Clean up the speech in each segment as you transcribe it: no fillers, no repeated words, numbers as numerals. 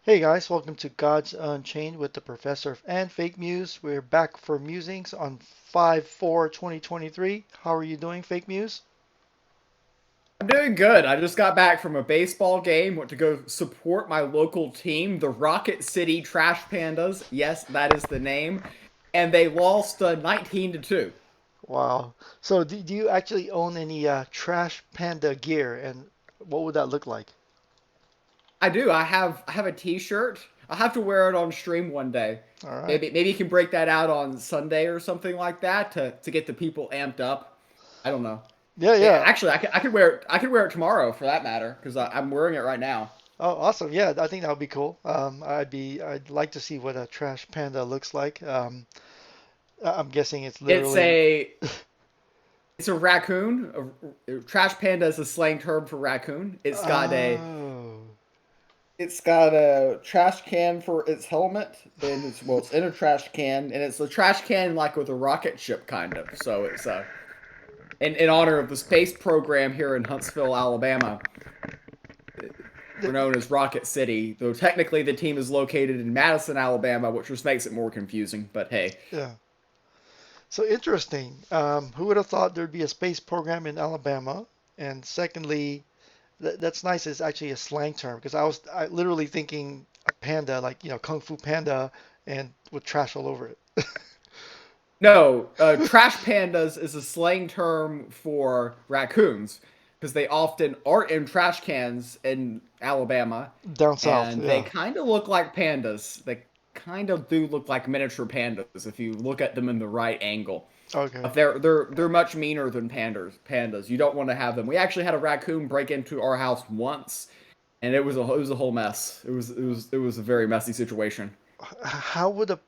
Hey guys, welcome to Gods Unchained with the Professor and FakeMews. We're back for musings on 5/4/2023. How are you doing, FakeMews? I'm doing good. I just got back from a baseball game, went to go support my local team, the Rocket City Trash Pandas. Yes, that is the name. And they lost 19 to 2. Wow. So do you actually own any Trash Panda gear, and what would that look like? I do. I have a t-shirt. I'll have to wear it on stream one day. All right. Maybe you can break that out on Sunday or something like that to get the people amped up. I don't know. Yeah, yeah. Actually, I could wear it. I could wear it tomorrow for that matter because I'm wearing it right now. Oh, awesome. Yeah, I think that would be cool. I'd like to see what a Trash Panda looks like. I'm guessing it's It's literally. a It's a raccoon. Trash panda is a slang term for raccoon. Oh. It's got a trash can for its helmet, and it's in a trash can, and it's a trash can like with a rocket ship kind of. So it's in honor of the space program here in Huntsville, Alabama. We're known as Rocket City, though technically the team is located in Madison, Alabama, which just makes it more confusing. But hey, Yeah. So interesting. Who would have thought there'd be a space program in Alabama? And secondly, that's nice. It's actually a slang term because I literally thinking a panda, like Kung Fu Panda, and with trash all over it. no, trash pandas is a slang term for raccoons because they often are in trash cans in Alabama, Down south, and they yeah. kind of look like pandas. They kind of do look like miniature pandas if you look at them in the right angle. Okay. But they're much meaner than pandas. Pandas, you don't want to have them. We actually had a raccoon break into our house once, and it was a whole mess. It was a very messy situation. How would a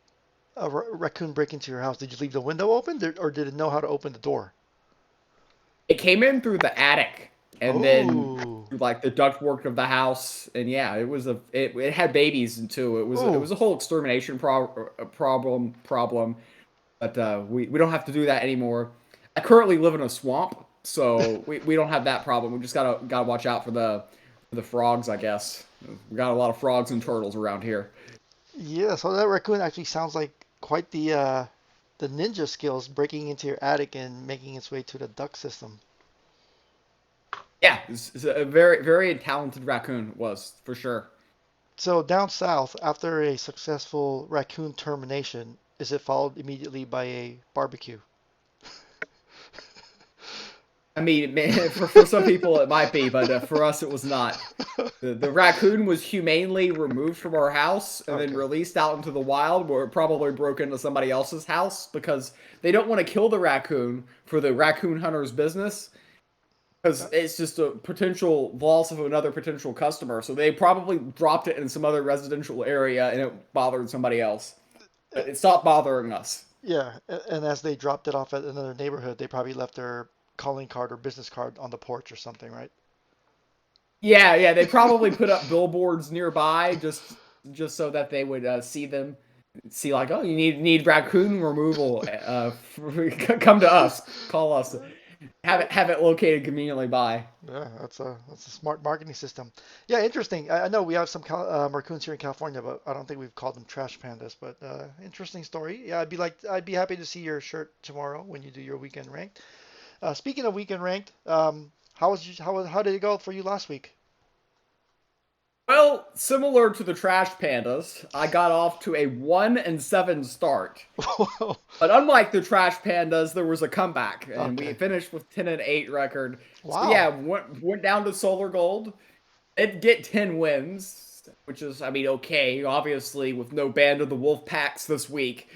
raccoon break into your house? Did you leave the window open, or did it know how to open the door? It came in through the attic and then Oh, through like the ductwork of the house, and yeah, it had babies too. It was oh, a whole extermination problem, but we don't have to do that anymore. I currently live in a swamp, so we don't have that problem. We just gotta watch out for the frogs, I guess. We got a lot of frogs and turtles around here. yeah. So that raccoon actually sounds like quite the ninja skills, breaking into your attic and making its way to the duct system. Yeah, it's a very talented raccoon was for sure. So down south, after a successful raccoon termination, is it followed immediately by a barbecue? I mean, man, for some people it might be, but for us it was not. The raccoon was humanely removed from our house and then Okay. released out into the wild, where it probably broke into somebody else's house because they don't want to kill the raccoon for the raccoon hunter's business Uh, because it's just a potential loss of another potential customer. So they probably dropped it in some other residential area and it bothered somebody else. uh, But it stopped bothering us. yeah, and as they dropped it off at another neighborhood, they probably left their calling card or business card on the porch or something, right? Yeah, they probably put up billboards nearby just so that they would see them, see like, oh, you need raccoon removal. Come to us, call us, have it located conveniently by. Yeah, that's a smart marketing system. Yeah, interesting. I know we have some raccoons here in California, but I don't think we've called them trash pandas. But interesting story. Yeah, I'd be happy to see your shirt tomorrow when you do your weekend ranked. Speaking of weekend ranked, how did it go for you last week? Well, similar to the trash pandas, I got off to a 1-7 start. But unlike the trash pandas, there was a comeback, and we Okay. finished with 10-8 record. So yeah, Wow. went down to Solar Gold. It get 10 wins, which is, I mean, okay. Obviously, with no Band of the Wolf packs this week,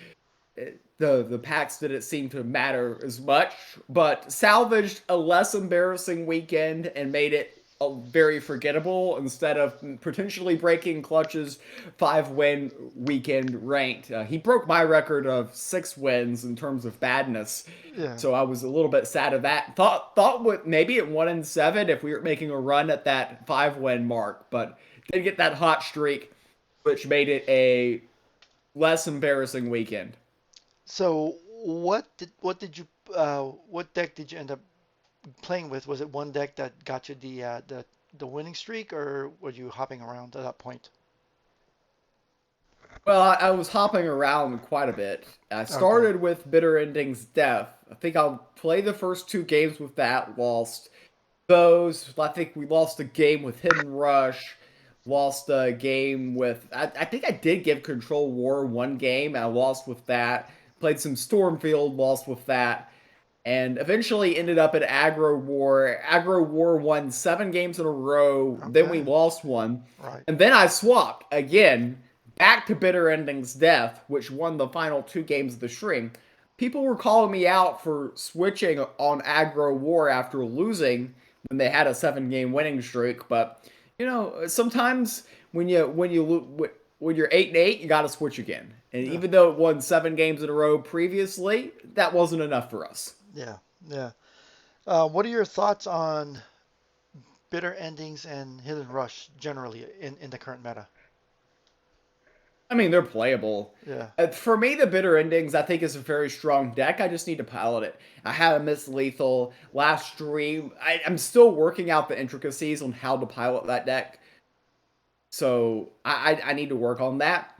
the packs didn't seem to matter as much, but salvaged a less embarrassing weekend and made it very forgettable instead of potentially breaking Clutch's 5-win weekend ranked. He broke my record of 6 wins in terms of badness. Yeah. So I was a little bit sad of that. Thought what maybe at 1-7 if we were making a run at that 5-win mark, but did get that hot streak, which made it a less embarrassing weekend. So what deck did you end up playing with? Was it one deck that got you the winning streak, or were you hopping around at that point? Well, I was hopping around quite a bit. I Okay. started with Bitter Endings Death. I think I'll play the first two games with that. Lost those. I think we lost a game with Hidden Rush. Lost a game with. I think I did give Control War one game. And I lost with that. Played some Stormfield. Lost with that. And eventually ended up at Aggro War. Aggro War won 7 games in a row. Then we Okay. lost one. Right. And then I swapped again back to Bitter Endings Death, which won the final 2 games of the string. People were calling me out for switching on Aggro War after losing when they had a 7 game winning streak. But sometimes when you're 8-8, you got to switch again. And Yeah. even though it won 7 games in a row previously, that wasn't enough for us. Yeah. Yeah. What are your thoughts on bitter endings and hidden rush generally in the current meta? I mean, they're playable. Yeah. For me, the Bitter Endings, I think, is a very strong deck. I just need to pilot it. I had a Miss Lethal last stream. I'm still working out the intricacies on how to pilot that deck. So I need to work on that.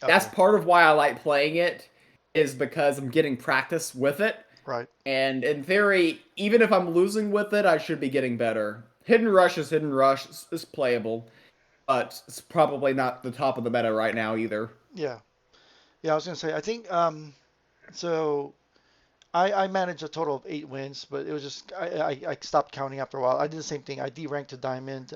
That's Okay. part of why I like playing it, is because I'm getting practice with it. Right. And in theory, even if I'm losing with it, I should be getting better. Hidden Rush is Hidden Rush. It's playable, but it's probably not the top of the meta right now either. Yeah. Yeah. I was gonna say. I think. So I managed a total of 8 wins, but it was just I stopped counting after a while. I did the same thing. I deranked to diamond.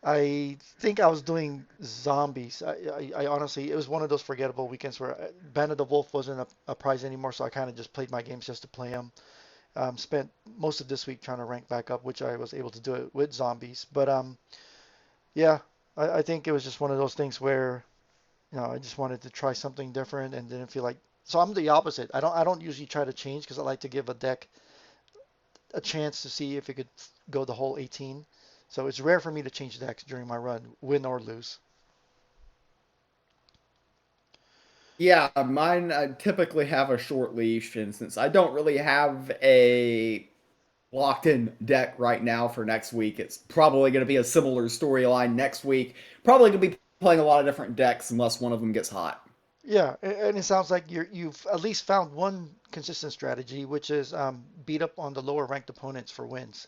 I think I was doing zombies. I honestly, it was one of those forgettable weekends where Band of the Wolf wasn't a prize anymore, so I kind of just played my games just to play them. Spent most of this week trying to rank back up, which I was able to do it with zombies. But yeah, I think it was just one of those things where I just wanted to try something different and didn't feel like. So I'm the opposite. I don't usually try to change because I like to give a deck a chance to see if it could go the whole 18. So it's rare for me to change decks during my run, win or lose. Yeah, mine I typically have a short leash, and since I don't really have a locked in deck right now for next week, it's probably going to be a similar storyline next week. Probably going to be playing a lot of different decks unless one of them gets hot. Yeah, and it sounds like you've at least found one consistent strategy, which is beat up on the lower ranked opponents for wins.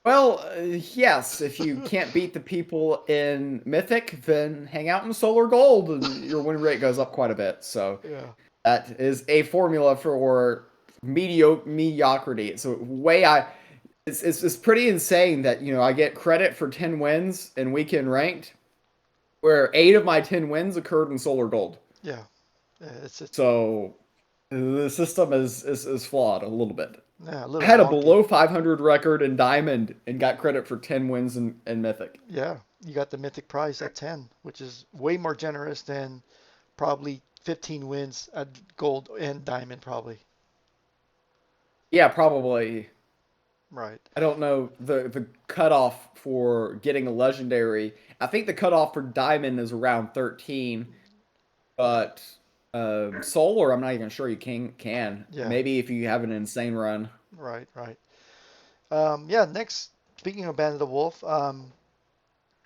Well, yes, if you can't beat the people in Mythic, then hang out in Solar Gold and your win rate goes up quite a bit. So Yeah, that is a formula for mediocrity. It's a way I it's pretty insane that I get credit for 10 wins in weekend ranked, where 8 of my 10 wins occurred in Solar Gold. yeah, it's So the system is flawed a little bit. yeah, a I little had a wonky. below 500 record in Diamond and got credit for 10 wins in Mythic. Yeah, you got the mythic prize at 10, which is way more generous than probably 15 wins at gold and diamond probably. Yeah, probably. Right. I don't know the cutoff for getting a legendary. I think the cutoff for Diamond is around 13. Yeah. But solar, I'm not even sure you can. Yeah. Maybe if you have an insane run. Right. Right. Yeah. Next, speaking of Band of the Wolf,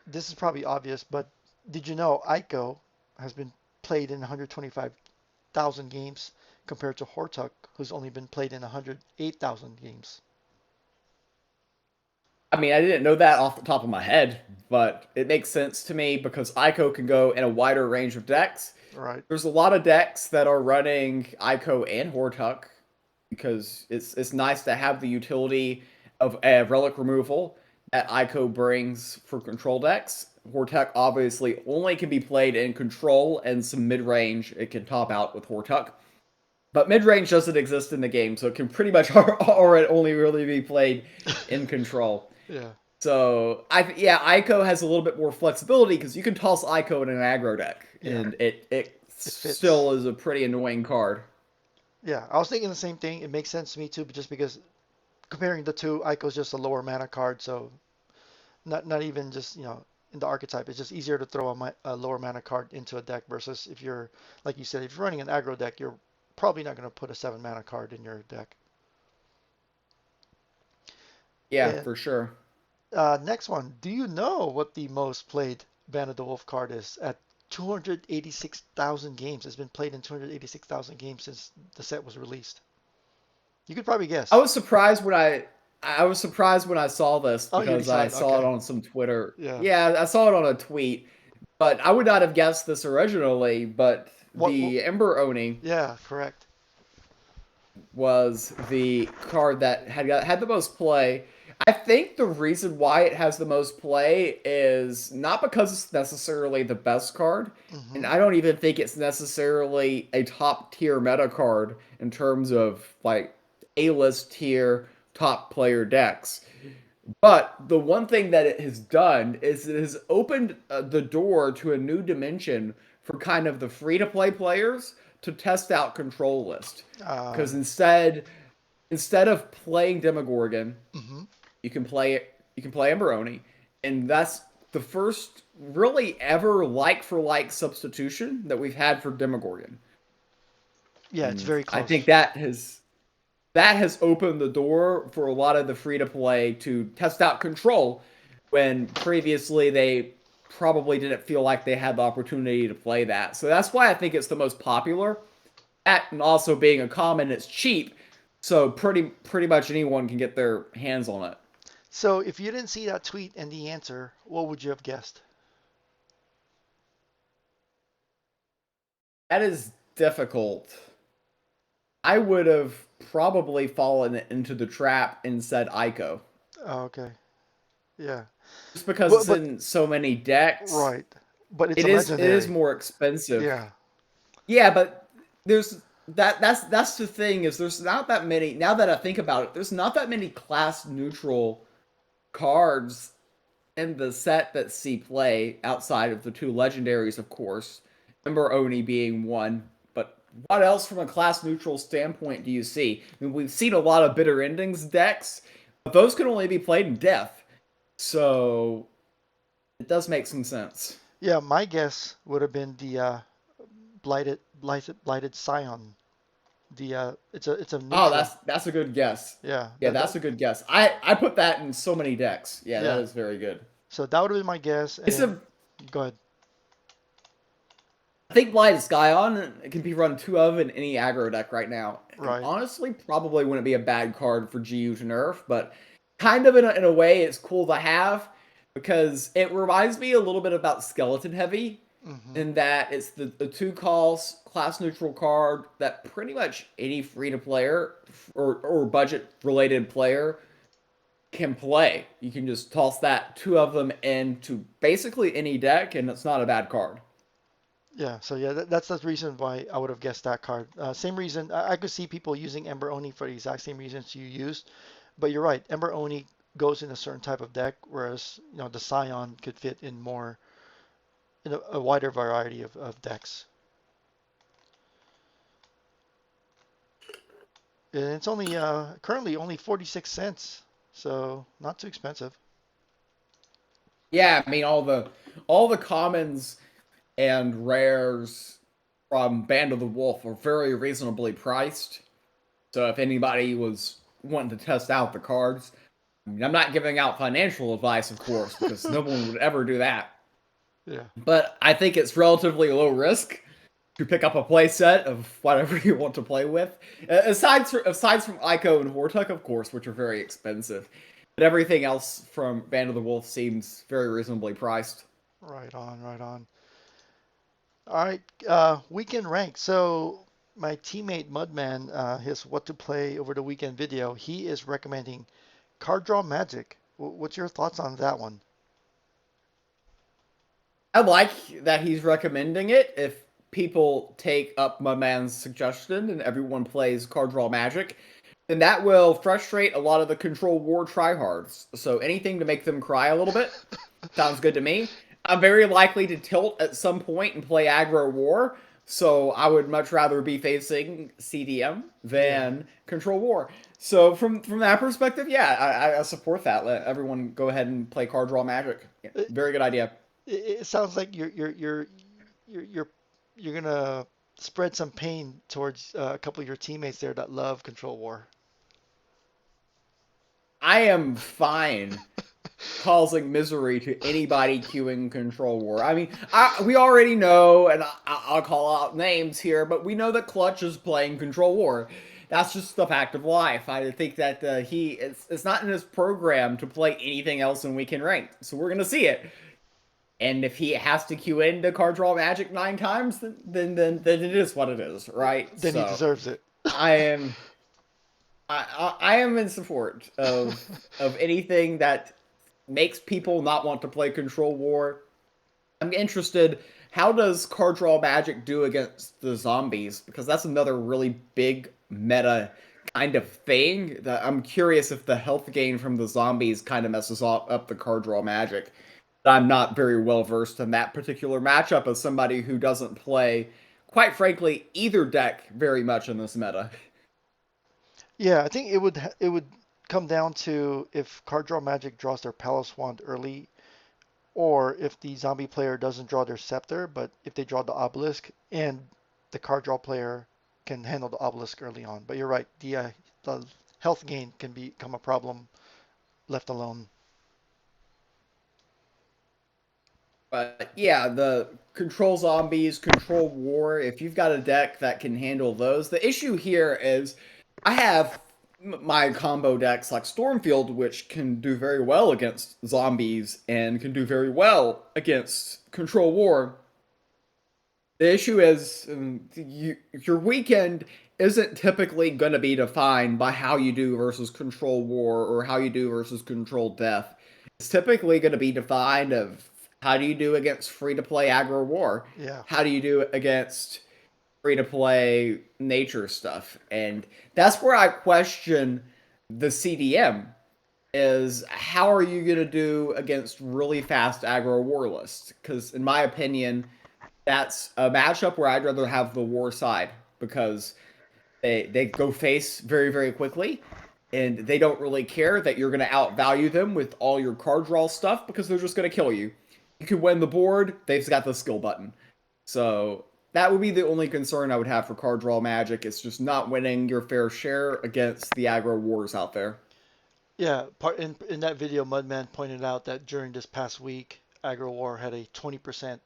this is probably obvious, but did you know Ico has been played in 125,000 games compared to Hortuk, who's only been played in 108,000 games? I mean, I didn't know that off the top of my head, but it makes sense to me because Ico can go in a wider range of decks. Right. There's a lot of decks that are running Ico and Hortuck because it's nice to have the utility of a relic removal that Ico brings for control decks. Hortuck obviously only can be played in control and some mid range. It can top out with Hortuck. But mid range doesn't exist in the game, so it can pretty much already only really be played in control. Yeah. So yeah, Ico has a little bit more flexibility because you can toss Ico in an aggro deck, Yeah. and it It fits. still is a pretty annoying card. Yeah. I was thinking the same thing. It makes sense to me too, but just because comparing the two, Ico's just a lower mana card, so not even just in the archetype. It's just easier to throw a lower mana card into a deck versus if you're like you said, if you're running an aggro deck, you're probably not going to put a 7 mana card in your deck. Yeah, And for sure. next one, do you know what the most played Band of the Wolf card is at 286,000 games. It's been played in 286,000 games since the set was released. You could probably I guess. was surprised when I was surprised when I saw this Oh, you already because saw I it. saw it Okay. on some Twitter. Yeah. Yeah, I saw it on a tweet, but I would not have guessed this originally. But What? the Ember Oni Yeah, correct. was the card that had the most play. I think the reason why it has the most play is not because it's necessarily the best card, and Hmm. I don't even think it's necessarily a top tier meta card in terms of like A-list tier top player decks. But the one thing that it has done is it has opened the door to a new dimension for kind of the free to play players to test out control list. Uh, Because instead of playing Demogorgon, hmm. you can play Emberoni, and that's the first really ever like for like substitution that we've had for Demogorgon. Yeah, it's And very I think close. that has opened the door for a lot of the free to play to test out control when previously they probably didn't feel like they had the opportunity to play that. So that's why I think it's the most popular. That and also being a common, it's cheap, so pretty much anyone can get their hands on it. So if you didn't see that tweet and the answer, what would you have guessed? That is difficult. I would have probably fallen into the trap and said Ico. Oh, okay. Yeah. Just because But it's but in so many decks. right. But it's a It is legendary. more expensive. Yeah. Yeah, but there's that's the thing is there's not that many now that I think about it, there's not that many class neutral cards in the set that see play outside of the two legendaries, of course. Ember Oni being one. But what else from a class neutral standpoint do you see? I mean, we've seen a lot of bitter endings decks, but those can only be played in death. So it does make some sense. Yeah, my guess would have been the blighted scion. The it's a Oh, neutral. that's a good guess. Yeah, Yeah, that's a good guess. I put that in so many decks. Yeah, that yeah. is very good. So that would have been my guess, and It's then a go ahead. I think Blight Scion it can be run two of in any aggro deck right now. And Right. honestly, probably wouldn't be a bad card for GU to nerf, but kind of in a way it's cool to have because it reminds me a little bit about Skeleton Heavy Hmm. in that it's the two calls class neutral card that pretty much any free to player or budget related player can play. You can just toss that two of them into basically any deck and it's not a bad card. Yeah. So yeah, that's the reason why I would have guessed that card. Same reason I could see people using Ember Oni for the exact same reasons you used, but you're right. Ember Oni goes in a certain type of deck, whereas the Scion could fit in more in a wider variety of decks. And it's only currently only 46 cents, so not too expensive. Yeah, I mean all the commons and rares from Band of the Wolf are very reasonably priced. So if anybody was wanting to test out the cards, I mean, I'm not giving out financial advice, of course, because no one would ever do that. Yeah. But I think it's relatively low risk to pick up a playset of whatever you want to play with. Aside from Ico and Hortuck, of course, which are very expensive. But everything else from Band of the Wolf seems very reasonably priced. Right on, right on. All right, weekend rank. So my teammate Mudman, his what to play over the weekend video, he is recommending Card Draw Magic. What's your thoughts on that one? I like that he's recommending it. If people take up my man's suggestion and everyone plays card draw magic, then that will frustrate a lot of the control war tryhards. So anything to make them cry a little bit sounds good to me. I'm very likely to tilt at some point and play aggro war. So I would much rather be facing CDM Yeah. than control war. So from that perspective, yeah, I support that. Let everyone go ahead and play card draw magic. Yeah, It, very good idea. it sounds like you're you're you're gonna spread some pain towards a couple of your teammates there that love Control War. I am fine causing misery to anybody queuing Control War. I mean, we already know, and I'll call out names here, but we know that Clutch is playing Control War. That's just the fact of life. I think that it's not in his program to play anything else in Weekend Ranked, so we're gonna see it. And if he has to queue into Card Draw Magic 9 times, then it is what it is, right? Then he So deserves it. I am I am in support of anything that makes people not want to play Control War. I'm interested. How does Card Draw Magic do against the zombies? Because that's another really big meta kind of thing. That I'm curious if the health gain from the zombies kind of messes up the Card Draw Magic. I'm not very well versed in that particular matchup as somebody who doesn't play, quite frankly, either deck very much in this meta. Yeah, I think it would come down to if Card Draw Magic draws their Palace Wand early, or if the zombie player doesn't draw their Scepter, but if they draw the Obelisk and the card draw player can handle the Obelisk early on. But you're right, the health gain can become a problem left alone. But yeah, the control zombies, control war, if you've got a deck that can handle those, the issue here is I have my combo decks like Stormfield, which can do very well against zombies and can do very well against control war. The issue is your weekend isn't typically going to be defined by how you do versus control war or how you do versus control death. It's typically going to be defined of how do you do against free to play aggro war? Yeah. How do you do against free to play nature stuff? And that's where I question the CDM is how are you going to do against really fast aggro war lists? Because in my opinion, that's a matchup where I'd rather have the war side because they go face very very quickly and they don't really care that you're going to outvalue them with all your card draw stuff because they're just going to kill you. You can win the board, they've got the skill button. So that would be the only concern I would have for card draw magic. It's just not winning your fair share against the aggro wars out there. Yeah, in that video, Mudman pointed out that during this past week, Aggro War had a 20%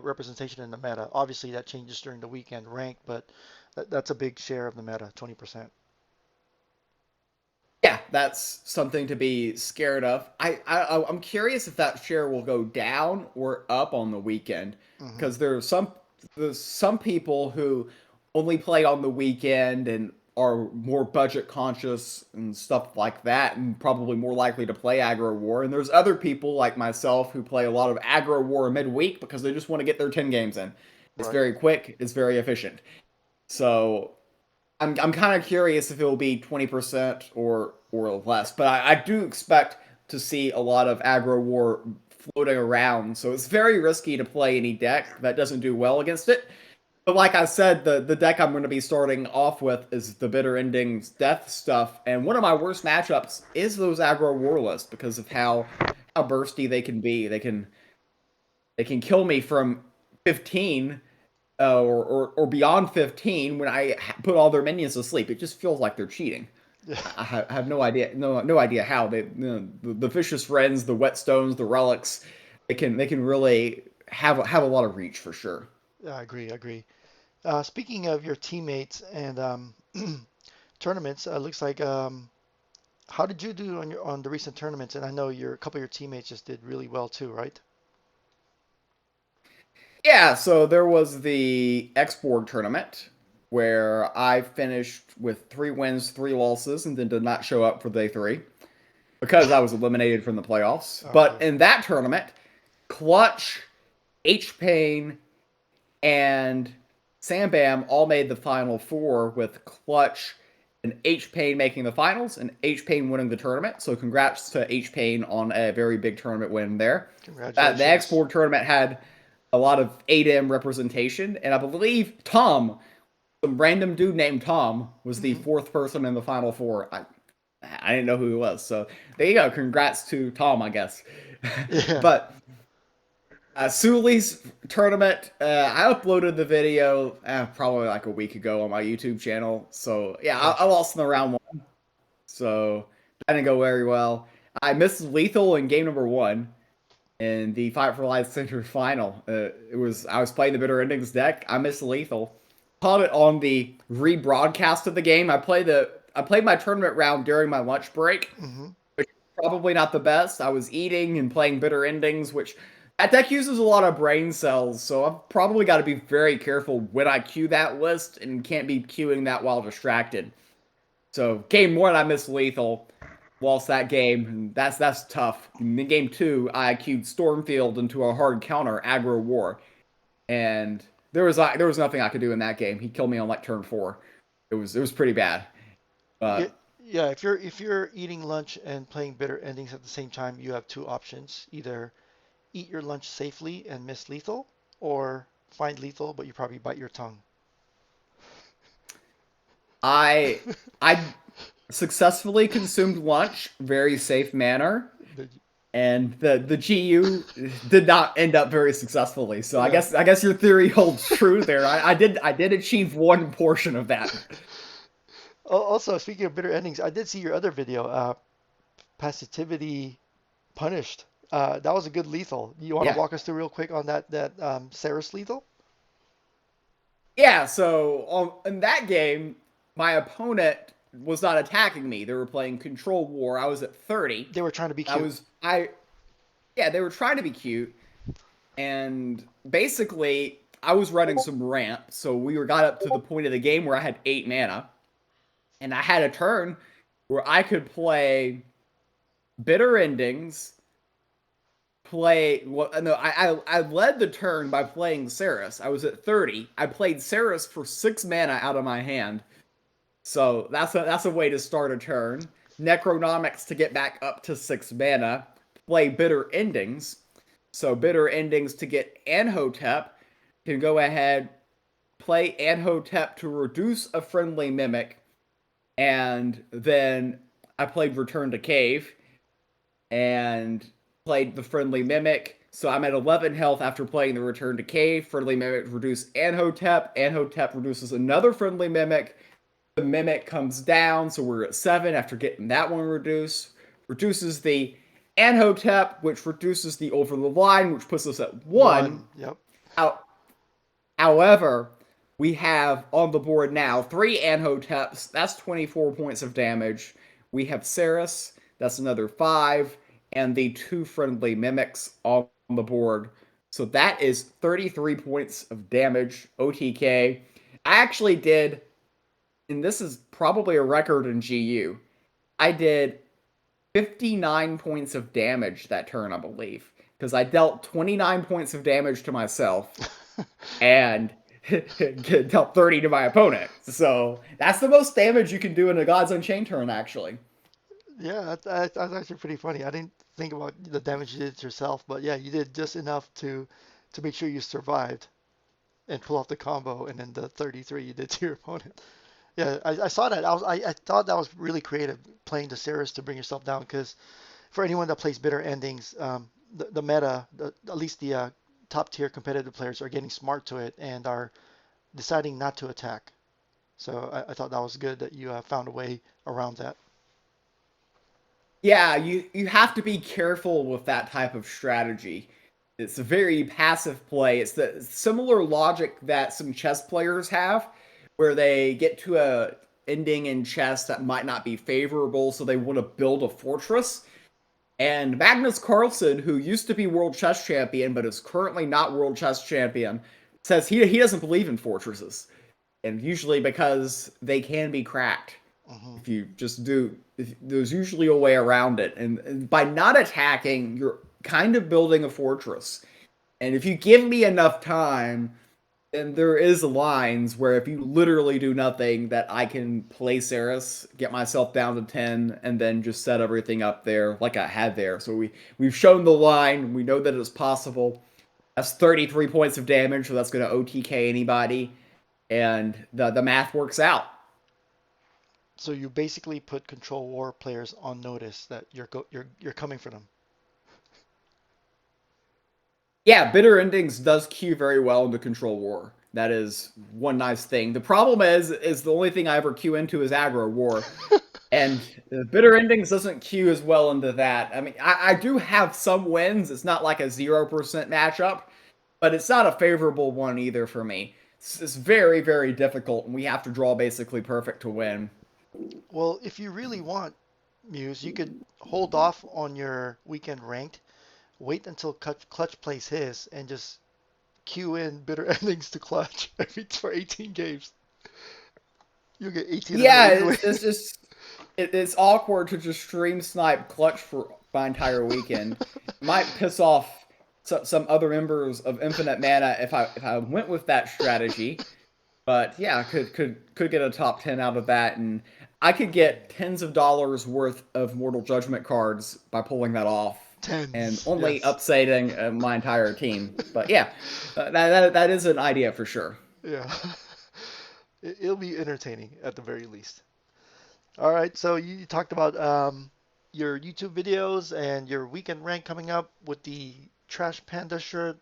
representation in the meta. Obviously, that changes during the weekend rank, but that's a big share of the meta, 20%. Yeah, that's something to be scared of. I'm curious if that share will go down or up on the weekend Hmm. because there's some people who only play on the weekend and are more budget conscious and stuff like that and probably more likely to play aggro war, and there's other people like myself who play a lot of aggro war midweek because they just want to get their 10 games in. It's Right. very quick, it's very efficient. So I'm kind of curious if it will be 20% or less, but I do expect to see a lot of aggro war floating around. So it's very risky to play any deck that doesn't do well against it. But like I said, the deck I'm going to be starting off with is the Bitter Endings Death stuff, and one of my worst matchups is those aggro war lists because of how bursty they can be. They can kill me from 15 or beyond 15 when I put all their minions to sleep. It just feels like they're cheating. Yeah, I have no idea how the vicious wrens, the whetstones, the relics, they can really have a lot of reach for sure. yeah, I agree. I agree. Speaking of your teammates and tournaments, looks like how did you do on the recent tournaments? And I know a couple of your teammates just did really well too, right? Yeah, so there was the X-Borg tournament where I finished with 3 wins, 3 losses, and then did not show up for day 3 because I was eliminated from the playoffs. But Okay. in that tournament, Clutch, H Pain, and Sam Bam all made the final 4 with Clutch and H Pain making the finals and H Pain winning the tournament. So congrats to H Pain on a very big tournament win there. The Congratulations. Export tournament had a lot of 8M representation, and I believe Tom, some random dude named Tom, was the Hmm. 4th person in the final 4. I didn't know who he was, so there you go. Congrats to Tom, I guess. Yeah. But Suli's tournament, I uploaded the video probably like a week ago on my YouTube channel. So yeah, I Gotcha. lost in the round 1, so that didn't go very well. I missed lethal in game number 1 in the Fight for Life Center final. I was playing the Bitter Endings deck. I missed lethal. Caught it on the rebroadcast of the game. I played my tournament round during my lunch break, Hmm. which is probably not the best. I was eating and playing Bitter Endings, which that deck uses a lot of brain cells, so I've probably got to be very careful when I queue that list and can't be queuing that while distracted. So game 1, I missed lethal. Lost that game, and that's tough. In game 2, I queued Stormfield into a hard counter aggro war, and there was nothing I could do in that game. He killed me on like turn 4. It was pretty bad. Yeah, But yeah. If you're eating lunch and playing bitter endings at the same time, you have two options: either eat your lunch safely and miss lethal, or find lethal, but you probably bite your tongue. I I successfully consumed lunch, very safe manner, and the GU did not end up very successfully. So Yeah. I guess your theory holds true there. I did achieve one portion of that. Also, speaking of bitter endings, I did see your other video, passivity punished. That was a good lethal. You want to Yeah. walk us through real quick on that Saris lethal? Yeah, so in that game, my opponent was not attacking me. They were playing Control War. I was at 30. They were trying to be I cute. was I Yeah, they were trying to be cute, and basically I was running some ramp, so got up to the point of the game where I had 8 mana, and I had a turn where I could play Bitter Endings, play well no I led the turn by playing Saris. I was at 30. I played Saris for 6 mana out of my hand. So that's a way to start a turn. Necronomics to get back up to 6 mana. Play Bitter Endings. So Bitter Endings to get Anhotep. Can go ahead, play Anhotep to reduce a friendly mimic, and then I played Return to Cave and played the friendly mimic. So I'm at 11 health after playing the Return to Cave. Friendly mimic reduce Anhotep. Anhotep reduces another friendly mimic. The mimic comes down, so we're at 7 after getting that one reduced. Reduces the Anhotep, which reduces the over the line, which puts us at 1. One. Yep. However, we have on the board now 3 Anhoteps. That's 24 points of damage. We have Saris. That's another 5. And the 2 friendly mimics on the board. So that is 33 points of damage, OTK. I actually did, and this is probably a record in GU, I did 59 points of damage that turn, I believe. Because I dealt 29 points of damage to myself and dealt 30 to my opponent. So that's the most damage you can do in a Gods Unchained turn, actually. Yeah, that's actually pretty funny. I didn't think about the damage you did to yourself, but yeah, you did just enough to make sure you survived and pull off the combo, and then the 33 you did to your opponent. Yeah, I saw that. I thought that was really creative playing the Ceres to bring yourself down because for anyone that plays bitter endings, the meta, at least the top tier competitive players are getting smart to it and are deciding not to attack. So I thought that was good that you found a way around that. Yeah, you have to be careful with that type of strategy. It's a very passive play. It's the similar logic that some chess players have, where they get to a ending in chess that might not be favorable, so they want to build a fortress. And Magnus Carlsen, who used to be world chess champion but is currently not world chess champion, says he doesn't believe in fortresses, and usually because they can be cracked. Hmm. If you just do, there's usually a way around it, and by not attacking, you're kind of building a fortress. And if you give me enough time, then there is lines where if you literally do nothing, that I can play Saris, get myself down to 10, and then just set everything up there like I had there. So we've shown the line. We know that it's possible. That's 33 points of damage, so that's going to OTK anybody, and the math works out. So you basically put Control War players on notice that you're coming for them. Yeah, Bitter Endings does queue very well into Control War. That is one nice thing. The problem is the only thing I ever queue into is Aggro War. And bitter endings doesn't cue as well into that. I mean, I do have some wins. It's not like a 0% matchup, but it's not a favorable one either for me. It's very, very difficult, and we have to draw basically perfect to win. Well, if you really want, Muse, you could hold off on your weekend ranked, wait until Clutch plays his, and just queue in bitter endings to Clutch for 18 games. You'll get 18 in a row Yeah, anyway. it's just it's awkward to just stream snipe clutch for my entire weekend. It might piss off some other members of Infinite Mana if I went with that strategy. But yeah, I could get a top 10 out of that, and I could get tens of dollars worth of Mortal Judgment cards by pulling that off, and Tens, only yes. upsetting my entire team. But yeah, that is an idea for sure. Yeah. It'll be entertaining at the very least. All right, so you talked about your YouTube videos and your weekend rank coming up with the Trash Panda shirt.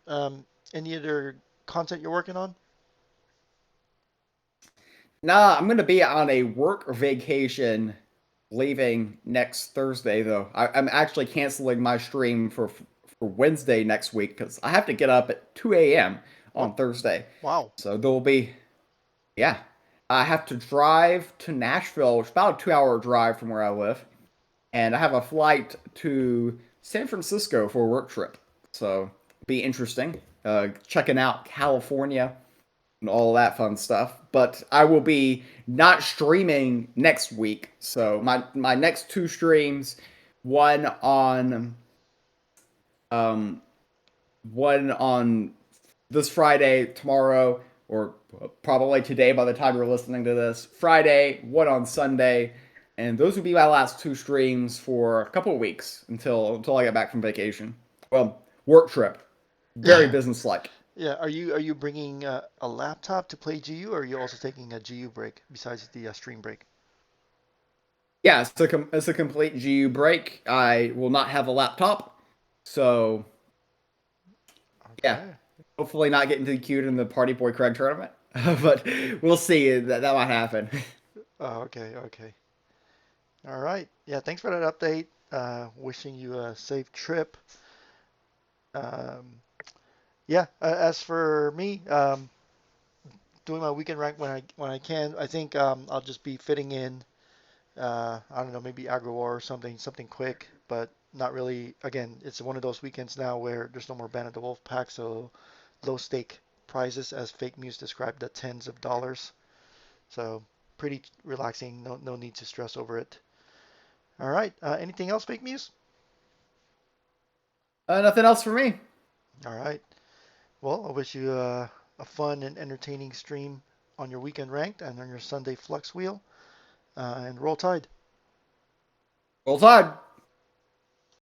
Any other content you're working on? Nah, I'm gonna be on a work vacation leaving next Thursday though. I'm actually canceling my stream for Wednesday next week because I have to get up at 2 a.m. What? on Thursday. Wow. So there'll be yeah. I have to drive to Nashville, which is about a 2 hour drive from where I live, and I have a flight to San Francisco for a work trip. So be interesting. Checking out California and all that fun stuff. But I will be not streaming next week. So my next two streams, one on um one on this Friday, tomorrow, or probably today by the time you're listening to this. Friday, one on Sunday, and those would be my last two streams for a couple of weeks until I get back from vacation. Well, work trip, very businesslike. Yeah. Are you bringing a laptop to play GU, or are you also taking a GU break besides the stream break? Yeah, it's a complete GU break. I will not have a laptop, so yeah, Okay. hopefully not getting DQ'd in the Party Boy Craig tournament, but we'll see. That might happen. Oh, okay. Okay. All right. Yeah. Thanks for that update. Wishing you a safe trip. Um, yeah. As for me, doing my weekend rank when I can. I think I'll just be fitting in. I don't know, maybe aggro war or something quick, but not really. Again, it's one of those weekends now where there's no more Ban of the Wolf Pack, so low stake prizes, as FakeMews described, the tens of dollars. So pretty relaxing. No need to stress over it. All right. Anything else, FakeMews? Nothing else for me. All right. Well, I wish you a fun and entertaining stream on your weekend ranked and on your Sunday Flux wheel. And roll tide. Roll Tide.